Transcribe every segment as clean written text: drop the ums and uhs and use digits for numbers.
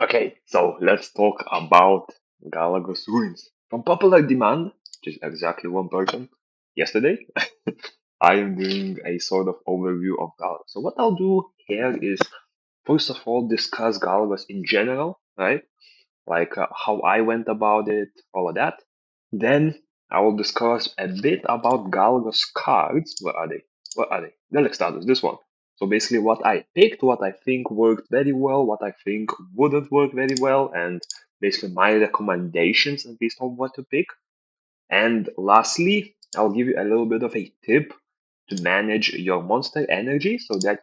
Okay, so let's talk about Galagos ruins. From popular demand, which is exactly one person, yesterday, I am doing a sort of overview of Galagos. So what I'll do here is, first of all, discuss Galagos in general, right? Like how I went about it, all of that. Then I will discuss a bit about Galagos cards. Where are they? Where are they? Let's start with this one. So basically, what I picked, what I think worked very well, what I think wouldn't work very well, and basically my recommendations based on what to pick. And lastly, I'll give you a little bit of a tip to manage your monster energy so that,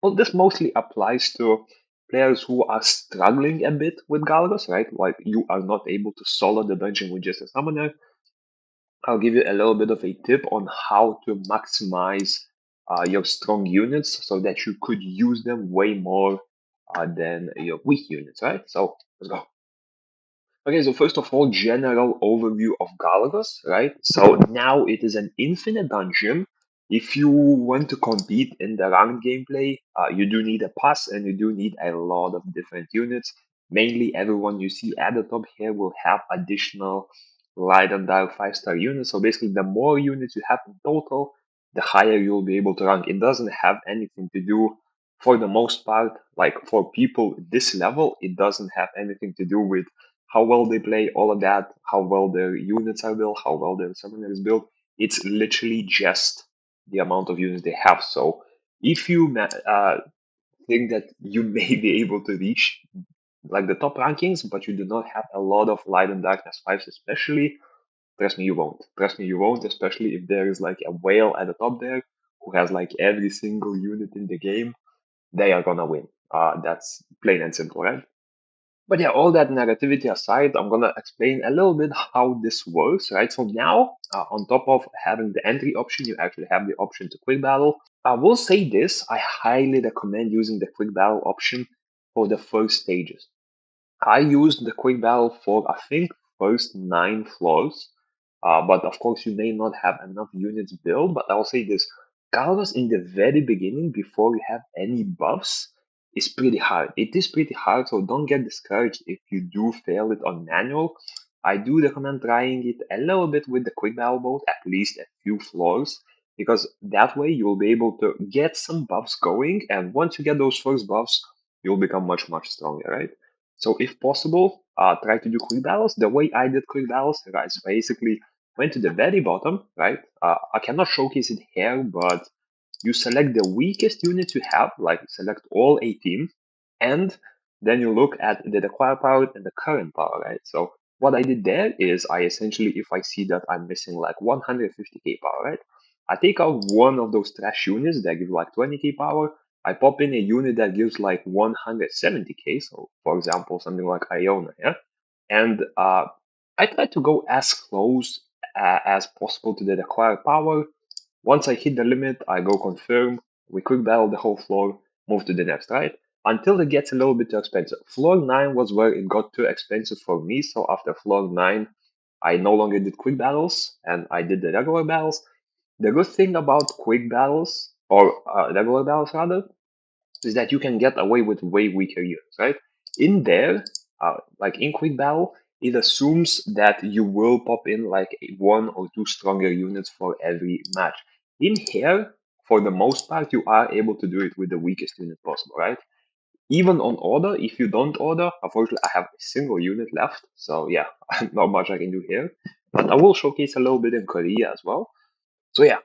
well, this mostly applies to players who are struggling a bit with Galagos, right? Like you are not able to solo the dungeon with just a summoner. I'll give you a little bit of a tip on how to maximize your strong units so that you could use them way more than your weak units, right? So let's go. Okay, so first of all, general overview of Galagos, right? So now it is an infinite dungeon. If you want to compete in the ranked gameplay, you do need a pass and you do need a lot of different units. Mainly, everyone you see at the top here will have additional light and dark 5-star units. So basically, the more units you have in total, the higher you'll be able to rank. It doesn't have anything to do, for the most part, like for people this level, it doesn't have anything to do with how well they play, all of that, how well their units are built, how well their summoner is built. It's literally just the amount of units they have. So if you think that you may be able to reach like the top rankings, but you do not have a lot of light and darkness fives, especially, trust me, you won't. Trust me, you won't, especially if there is like a whale at the top there who has like every single unit in the game. They are gonna win. That's plain and simple, right? But yeah, all that negativity aside, I'm gonna explain a little bit how this works, right? So now, on top of having the entry option, you actually have the option to quick battle. I will say this, I highly recommend using the quick battle option for the first stages. I used the quick battle for, I think, first 9 floors. But of course, you may not have enough units built. But I'll say this, Galvas in the very beginning, before you have any buffs, is pretty hard. It is pretty hard, so don't get discouraged if you do fail it on manual. I do recommend trying it a little bit with the quick battle mode, at least a few floors, because that way you'll be able to get some buffs going. And once you get those first buffs, you'll become much, much stronger, right? So if possible, try to do quick battles. The way I did quick battles, guys, basically went to the very bottom, right? I cannot showcase it here, but you select the weakest unit you have, like select all 18, and then you look at the required power and the current power, right? So what I did there is I essentially, if I see that I'm missing like 150k power, right? I take out one of those trash units that give like 20k power. I pop in a unit that gives like 170k. So for example, something like Iona, yeah? And I try to go as close as possible to the required power. Once I hit the limit, I go confirm, we quick battle the whole floor, move to the next, right? Until it gets a little bit too expensive. Floor 9 was where it got too expensive for me, so after floor 9, I no longer did quick battles, and I did the regular battles. The good thing about quick battles, or regular battles rather, is that you can get away with way weaker units, right? In there, like in quick battle, it assumes that you will pop in like one or two stronger units for every match. In here, for the most part, you are able to do it with the weakest unit possible, right? Even on order, if you don't order, unfortunately, I have a single unit left, so yeah, not much I can do here. But I will showcase a little bit in Korea as well. So yeah,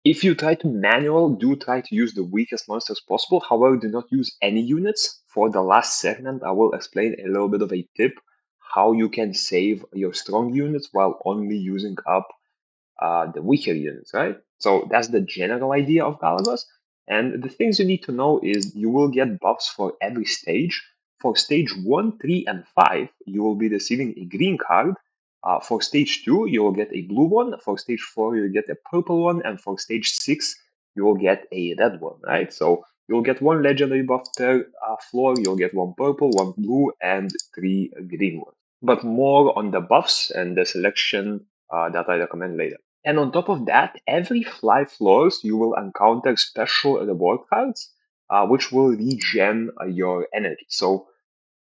if you try to manual, do try to use the weakest monsters possible. However, do not use any units. For the last segment, I will explain a little bit of a tip how you can save your strong units while only using up the weaker units, right? So that's the general idea of Galagos. And the things you need to know is you will get buffs for every stage. For stage 1, 3, and 5, you will be receiving a green card. For stage 2, you will get a blue one. For stage 4, you'll get a purple one. And for stage 6, you will get a red one, right? So you'll get one legendary buff per floor. You'll get one purple, one blue, and 3 green ones. But more on the buffs and the selection that I recommend later. And on top of that, every 5 floors you will encounter special reward cards, which will regen your energy. So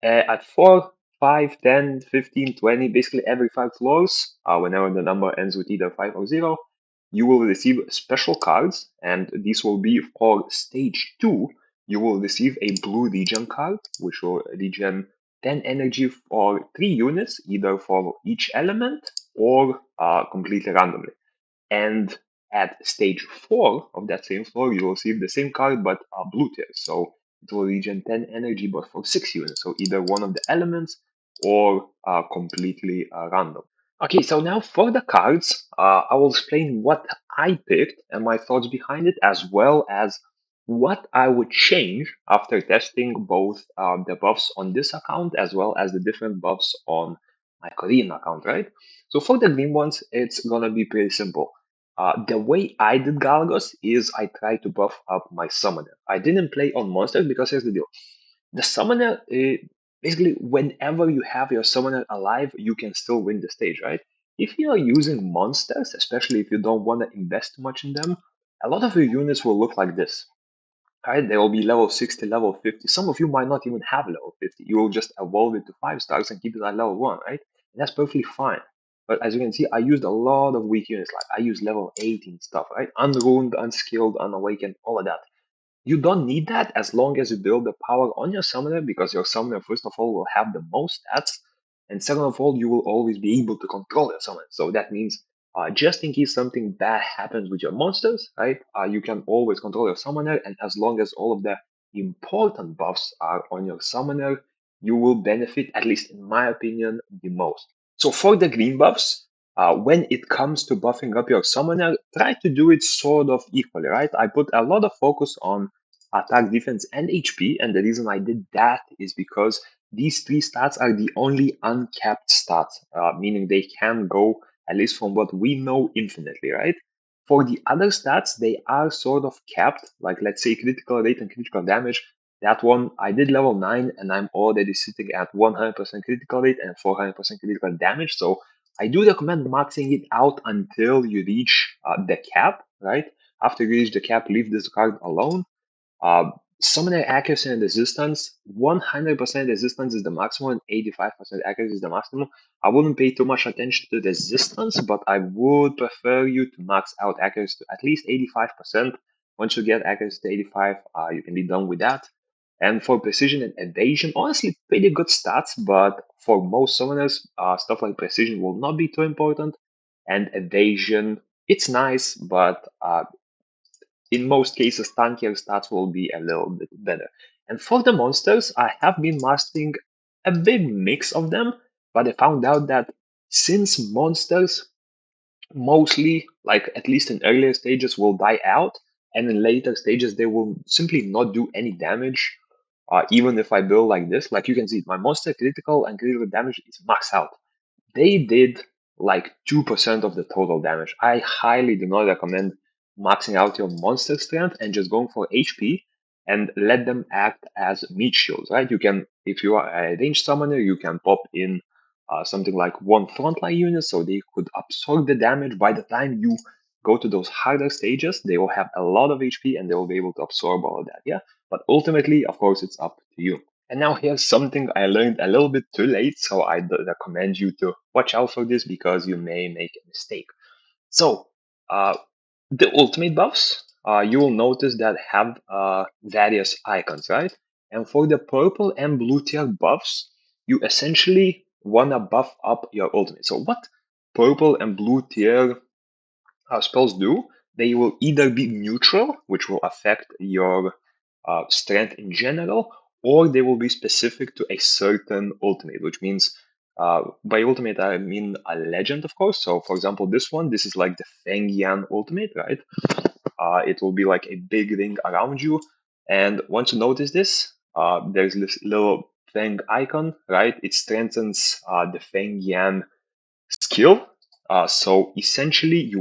At 4, 5, 10, 15, 20, basically every 5 floors, whenever the number ends with either 5 or 0, you will receive special cards, and these will be for stage 2. You will receive a blue regen card, which will regen 10 energy for 3 units, either for each element or completely randomly. And at stage 4 of that same floor, you will receive the same card but blue tier. So it will regen 10 energy but for 6 units. So either one of the elements or completely random. Okay, so now for the cards, I will explain what I picked and my thoughts behind it, as well as what I would change after testing both the buffs on this account as well as the different buffs on my Korean account, right? So for the green ones, it's gonna be pretty simple. The way I did Galagos is I tried to buff up my summoner. I didn't play on monsters because here's the deal. The summoner, basically, whenever you have your summoner alive, you can still win the stage, right? If you are using monsters, especially if you don't want to invest too much in them, a lot of your units will look like this, right? They will be level 60, level 50. Some of you might not even have level 50. You will just evolve it to 5 stars and keep it at level 1, right? And that's perfectly fine. But as you can see, I used a lot of weak units. Like I used level 18 stuff, right? Unruined, unskilled, unawakened, all of that. You don't need that as long as you build the power on your summoner, because your summoner, first of all, will have the most stats, and second of all, you will always be able to control your summoner. So that means just in case something bad happens with your monsters, right, you can always control your summoner, and as long as all of the important buffs are on your summoner, you will benefit, at least in my opinion, the most. So for the green buffs, when it comes to buffing up your summoner, try to do it sort of equally, right? I put a lot of focus on attack, defense, and HP, and the reason I did that is because these three stats are the only uncapped stats, meaning they can go, at least from what we know, infinitely, right? For the other stats, they are sort of capped, like let's say critical rate and critical damage. That one, I did level 9 and I'm already sitting at 100% critical rate and 400% critical damage. So I do recommend maxing it out until you reach the cap, right? After you reach the cap, leave this card alone. Uh, Summoner accuracy and resistance, 100% resistance is the maximum, 85% accuracy is the maximum. I wouldn't pay too much attention to resistance, but I would prefer you to max out accuracy to at least 85%. Once you get accuracy to 85, you can be done with that. And for precision and evasion, honestly, pretty good stats, but for most summoners, stuff like precision will not be too important. And evasion, it's nice, but in most cases, tankier stats will be a little bit better. And for the monsters, I have been mastering a big mix of them, but I found out that since monsters mostly, like at least in earlier stages, will die out, and in later stages, they will simply not do any damage, even if I build like this. Like you can see, my monster critical and critical damage is maxed out. They did like 2% of the total damage. I highly do not recommend maxing out your monster strength and just going for HP and let them act as meat shields, right? You can, if you are a ranged summoner, you can pop in something like one frontline unit so they could absorb the damage. By the time you go to those harder stages, they will have a lot of HP and they will be able to absorb all of that, yeah? But ultimately, of course, it's up to you. And now here's something I learned a little bit too late, so I recommend you to watch out for this because you may make a mistake. So, the ultimate buffs, you will notice that have various icons, right? And for the purple and blue tier buffs, you essentially wanna buff up your ultimate. So what purple and blue tier spells do, they will either be neutral, which will affect your strength in general, or they will be specific to a certain ultimate, which means by ultimate I mean a legend, of course. So, for example, this is like the Feng Yan ultimate, right? It will be like a big ring around you, and once you notice this, there's this little Feng icon, right? It strengthens the Feng Yan skill. So essentially,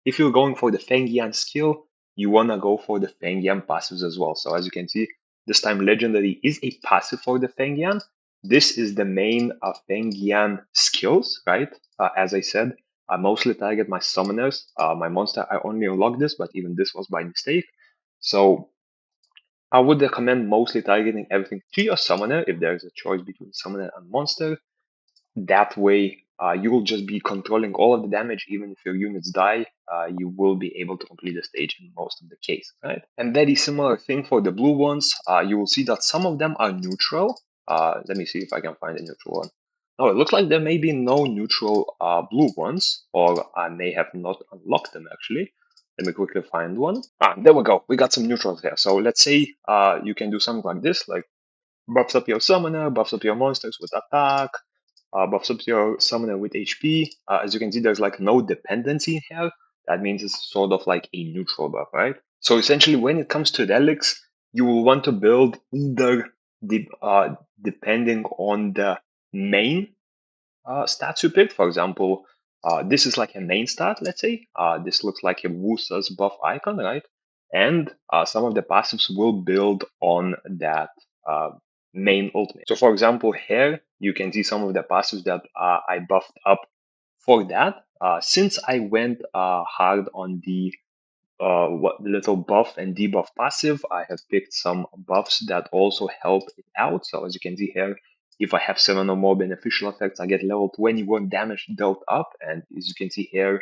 if you're going for the Feng Yan skill, you wanna go for the Feng Yan passives as well. So as you can see, this time legendary is a passive for the Feng Yan. This is the main Feng Yan skills, right? As I said, I mostly target my summoners. My monster, I only unlock this, but even this was by mistake. So I would recommend mostly targeting everything to your summoner if there's a choice between summoner and monster. That way, you will just be controlling all of the damage. Even if your units die, you will be able to complete the stage in most of the case, right? And very similar thing for the blue ones. You will see that some of them are neutral. Let me see if I can find a neutral one. No, it looks like there may be no neutral blue ones, or I may have not unlocked them actually. Let me quickly find one. There we go. We got some neutrals here. So let's say you can do something like this, like buffs up your summoner, buffs up your monsters with attack, buffs up your summoner with HP. As you can see, there's like no dependency here. That means it's sort of like a neutral buff, right? So essentially, when it comes to relics, you will want to build either depending on the main stats you picked. For example, this is like a main stat, let's say. This looks like a Wusa's buff icon, right? And some of the passives will build on that main ultimate. So for example, here you can see some of the passives that I buffed up for that. Since I went hard on the what little buff and debuff passive, I have picked some buffs that also help it out. So as you can see here, if I have 7 or more beneficial effects, I get level 21 damage dealt up. And as you can see here,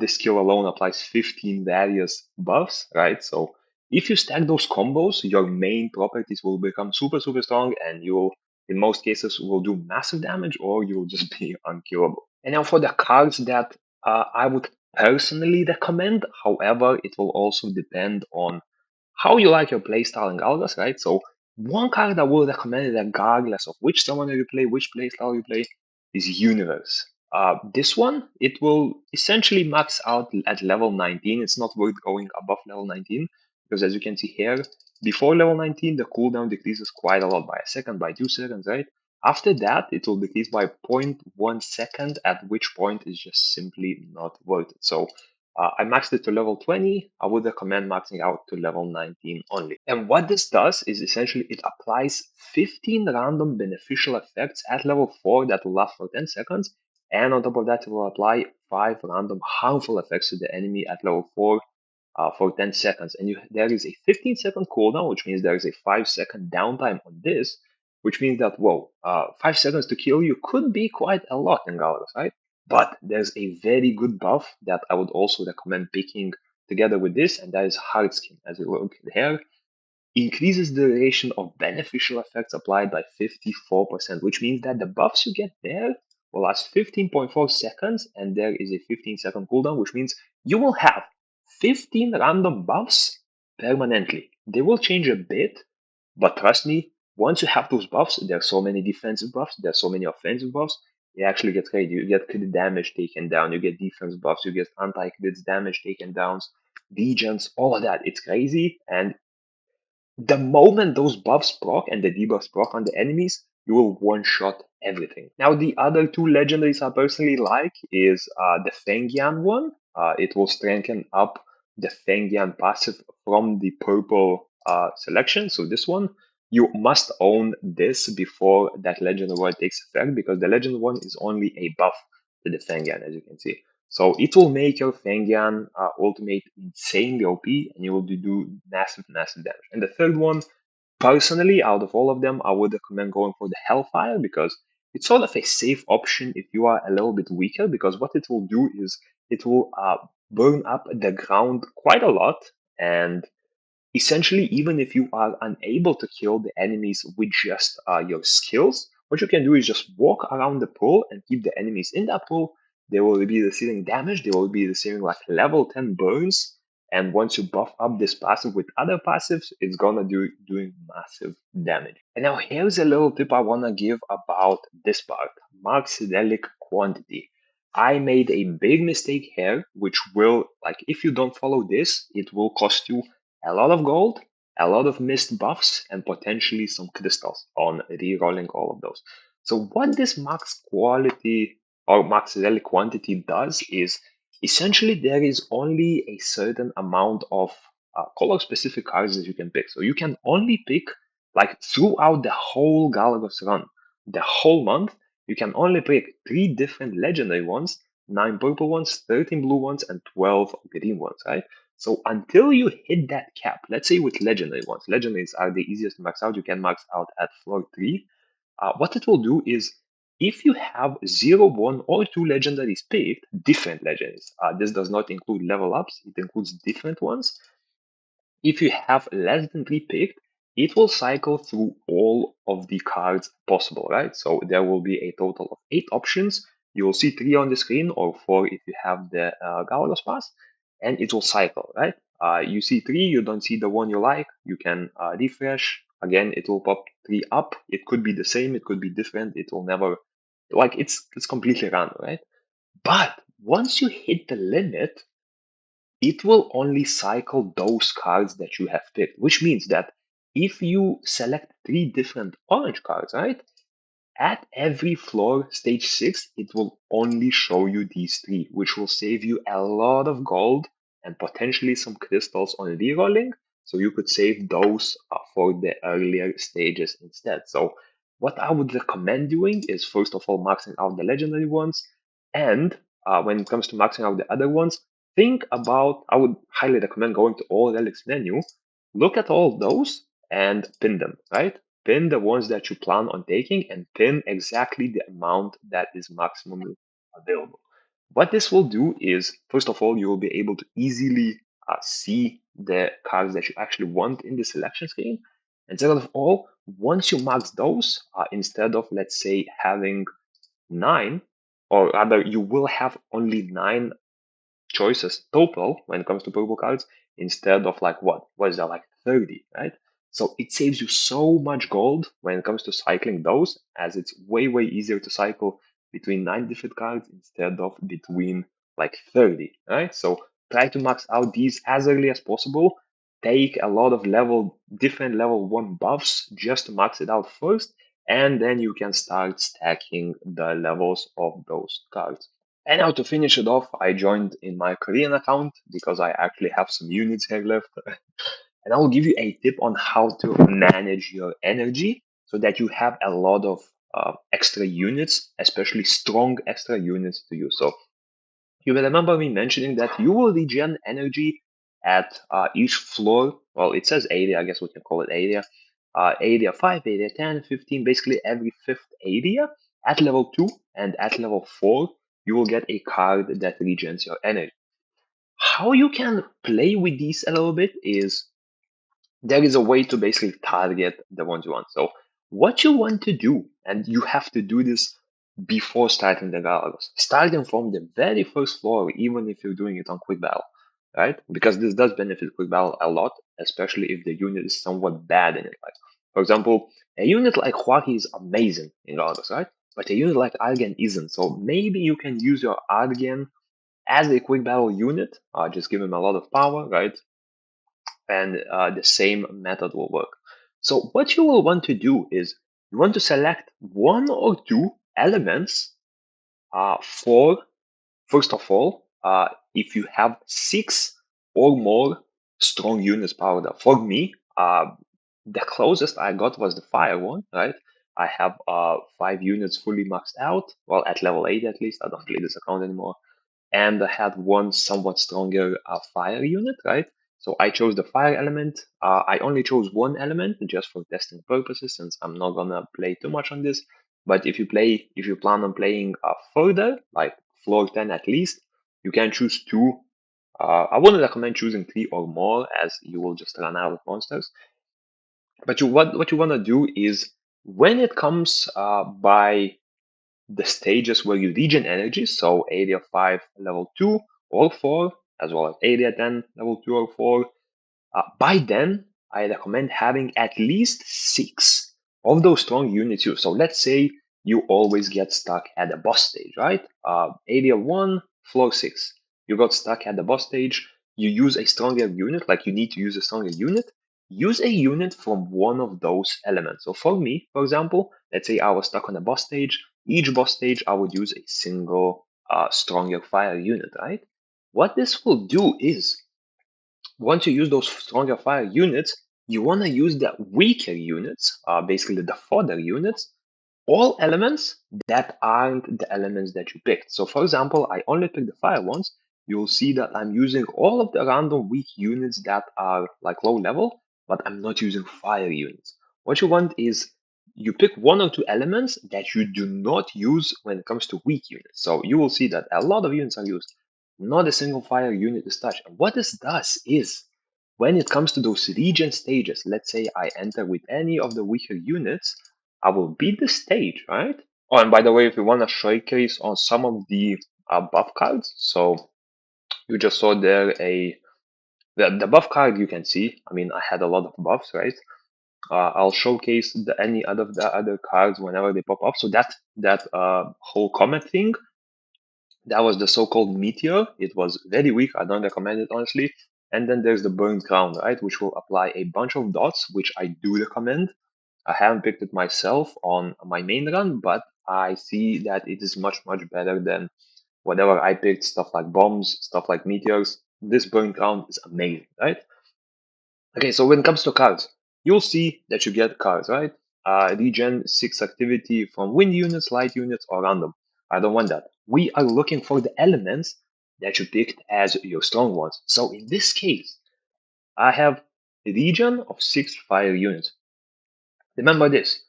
this skill alone applies 15 various buffs, right? So if you stack those combos, your main properties will become super, super strong, and you will, in most cases, will do massive damage, or you will just be unkillable. And now for the cards that I would personally recommend. However, it will also depend on how you like your playstyle in Galagos, right? So one card I will recommend regardless of which summoner you play, which playstyle you play, is Universe. This one, it will essentially max out at level 19. It's not worth going above level 19 because as you can see here, before level 19, the cooldown decreases quite a lot by a second, by 2 seconds, right? After that, it will decrease by 0.1 second, at which point is just simply not worth it. So I maxed it to level 20. I would recommend maxing out to level 19 only. And what this does is essentially it applies 15 random beneficial effects at level 4 that will last for 10 seconds. And on top of that, it will apply 5 random harmful effects to the enemy at level 4 for 10 seconds. And there is a 15-second cooldown, which means there is a 5-second downtime on this, which means that, whoa, 5 seconds to kill you could be quite a lot in Galagos, right? But there's a very good buff that I would also recommend picking together with this, and that is Hard Skin. As you look here, increases the duration of beneficial effects applied by 54%, which means that the buffs you get there will last 15.4 seconds, and there is a 15-second cooldown, which means you will have 15 random buffs permanently. They will change a bit, but trust me, once you have those buffs, there are so many defensive buffs, there are so many offensive buffs, it actually gets great. You get crit damage taken down, you get defense buffs, you get anti-crits damage taken downs, degens, all of that. It's crazy, and the moment those buffs proc and the debuffs proc on the enemies, you will one-shot everything. Now, the other two legendaries I personally like is the Fengian one. It will strengthen up the Fengian passive from the purple selection. So this one, you must own this before that legendary one takes effect because the legendary one is only a buff to the Fengian, as you can see. So it will make your Fengian ultimate insanely OP and you will do massive, massive damage. And the third one, personally, out of all of them, I would recommend going for the Hellfire because it's sort of a safe option if you are a little bit weaker because what it will do is it will burn up the ground quite a lot and essentially, even if you are unable to kill the enemies with just your skills, what you can do is just walk around the pool and keep the enemies in that pool. They will be receiving damage. They will be receiving like level 10 burns. And once you buff up this passive with other passives, it's gonna doing massive damage. And now here's a little tip I wanna give about this part: max relic quantity. I made a big mistake here, which will, like, if you don't follow this, it will cost you a lot of gold, a lot of missed buffs, and potentially some crystals on re-rolling all of those. So what this max quality or max relic quantity does is essentially there is only a certain amount of color specific cards that you can pick. So you can only pick like throughout the whole Galagos run, the whole month, you can only pick 3 different legendary ones, 9 purple ones, 13 blue ones, and 12 green ones, right? So until you hit that cap, let's say with legendary ones, legendaries are the easiest to max out. You can max out at floor 3. What it will do is if you have 0, 1, or 2 legendaries picked, different legendaries, this does not include level ups, it includes different ones. If you have less than 3 picked, it will cycle through all of the cards possible, right? So there will be a total of 8 options. You will see 3 on the screen, or 4 if you have the Galagos pass, and it will cycle, right? You see 3, you don't see the one you like, you can refresh. Again, it will pop 3 up. It could be the same, it could be different. It will never, like, it's completely random, right? But once you hit the limit, it will only cycle those cards that you have picked, which means that if you select 3 different orange cards, right? At every floor, stage 6, it will only show you these 3, which will save you a lot of gold and potentially some crystals on rerolling. So you could save those for the earlier stages instead. So what I would recommend doing is first of all maxing out the legendary ones, and when it comes to maxing out the other ones, think about, I would highly recommend going to all relics menu, look at all those and pin them, right? Pin the ones that you plan on taking and pin exactly the amount that is maximally available. What this will do is, first of all, you will be able to easily see the cards that you actually want in the selection screen. And second of all, once you max those, instead of, let's say, having 9, or rather, you will have only 9 choices total when it comes to purple cards instead of like what is that, like 30, right? So it saves you so much gold when it comes to cycling those, as it's way easier to cycle between 9 different cards instead of between like 30, right? So try to max out these as early as possible. Take a lot of different level 1 buffs just to max it out first, and then you can start stacking the levels of those cards. And now to finish it off, I joined in my Korean account because I actually have some units here left. And I will give you a tip on how to manage your energy so that you have a lot of extra units, especially strong extra units to use. So you will remember me mentioning that you will regen energy at each floor. Well, it says area, I guess we can call it area. Area 5, area 10, 15, basically every fifth area. At level 2 and at level 4, you will get a card that regens your energy. How you can play with these a little bit is there is a way to basically target the ones you want. So what you want to do, and you have to do this before starting the Galagos, starting from the very first floor, even if you're doing it on quick battle, right? Because this does benefit quick battle a lot, especially if the unit is somewhat bad in it. Like, for example, a unit like Huaki is amazing in Galagos, right? But a unit like Argen isn't. So maybe you can use your Argen as a quick battle unit, just give him a lot of power, right? And the same method will work. So what you will want to do is you want to select 1 or 2 elements for, first of all, if you have 6 or more strong units powered up. For me, the closest I got was the fire one, right? I have 5 units fully maxed out, well, at level 8 at least. I don't play this account anymore, and I had one somewhat stronger fire unit, right? So I chose the fire element. I only chose one element just for testing purposes, since I'm not gonna play too much on this. But if you plan on playing further, like floor 10 at least, you can choose 2. I wouldn't recommend choosing 3 or more, as you will just run out of monsters. But what you wanna do is when it comes by the stages where you regen energy, so area 5 level 2 or 4, as well as area 10 level 2 or 4, by then I recommend having at least 6 of those strong units used. So let's say you always get stuck at the boss stage, right? Area 1, floor 6. You got stuck at the boss stage, you use a stronger unit, like you need to use a stronger unit. Use a unit from one of those elements. So for me, for example, let's say I was stuck on a boss stage. Each boss stage, I would use a single stronger fire unit, right? What this will do is, once you use those stronger fire units, you want to use the weaker units, basically the fodder units, all elements that aren't the elements that you picked. So for example, I only picked the fire ones you'll see that I'm using all of the random weak units that are like low level, but I'm not using fire units. What you want is you pick one or two elements that you do not use when it comes to weak units. So you will see that a lot of units are used. Not a single fire unit is touched. And what this does is when it comes to those regen stages, let's say I enter with any of the weaker units, I will beat the stage, right? Oh, and by the way, if you want to showcase on some of the buff cards, so you just saw there the buff card you can see. I mean, I had a lot of buffs, right? I'll showcase any of the other cards whenever they pop up. So that whole comet thing, that was the so-called meteor. It was very weak. I don't recommend it honestly. And then there's the burnt ground, right, which will apply a bunch of dots, which I do recommend. I haven't picked it myself on my main run, but I see that it is much better than whatever I picked. Stuff like bombs, stuff like meteors. This burnt ground is amazing, right? Okay, so when it comes to cards, you'll see that you get cards, right? Regen 6 activity from wind units, light units, or random. I don't want that. We are looking for the elements that you picked as your strong ones. So in this case, I have regen of 6 fire units. Remember this,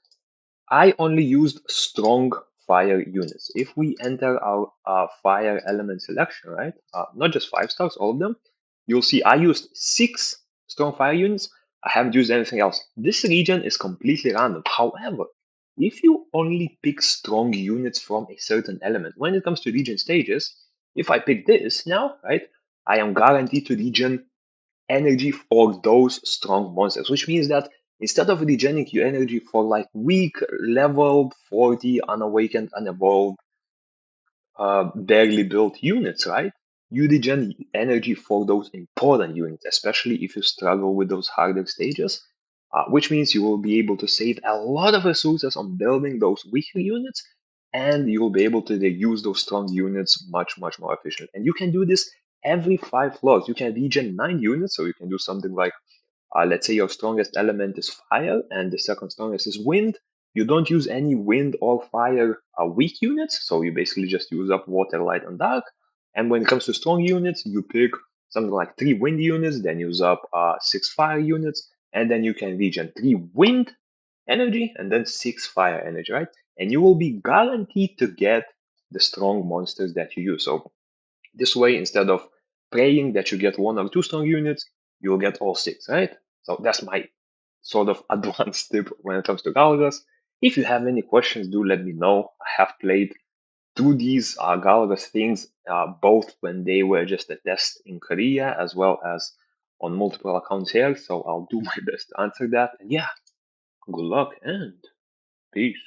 I only used strong fire units. If we enter our fire element selection, right? Not just 5 stars, all of them, you'll see I used 6 strong fire units. I haven't used anything else. This region is completely random. However, if you only pick strong units from a certain element, when it comes to region stages, if I pick this now, right, I am guaranteed to regen energy for those strong monsters, which means that instead of regenerating your energy for like weak, leveled, 40, unawakened, unevolved, barely built units, right? You regen energy for those important units, especially if you struggle with those harder stages, which means you will be able to save a lot of resources on building those weaker units, and you will be able to use those strong units much more efficient. And you can do this every 5 floors. You can regen 9 units, so you can do something like let's say your strongest element is fire and the second strongest is wind. You don't use any wind or fire weak units, so you basically just use up water, light, and dark. And when it comes to strong units, you pick something like 3 wind units, then use up 6 fire units, and then you can regen 3 wind energy and then 6 fire energy, right? And you will be guaranteed to get the strong monsters that you use. So this way, instead of praying that you get 1 or 2 strong units, you'll get all 6, right? So that's my sort of advanced tip when it comes to Galagos. If you have any questions, do let me know. I have played through these Galagos things both when they were just a test in Korea as well as on multiple accounts here. So I'll do my best to answer that. And yeah, good luck and peace.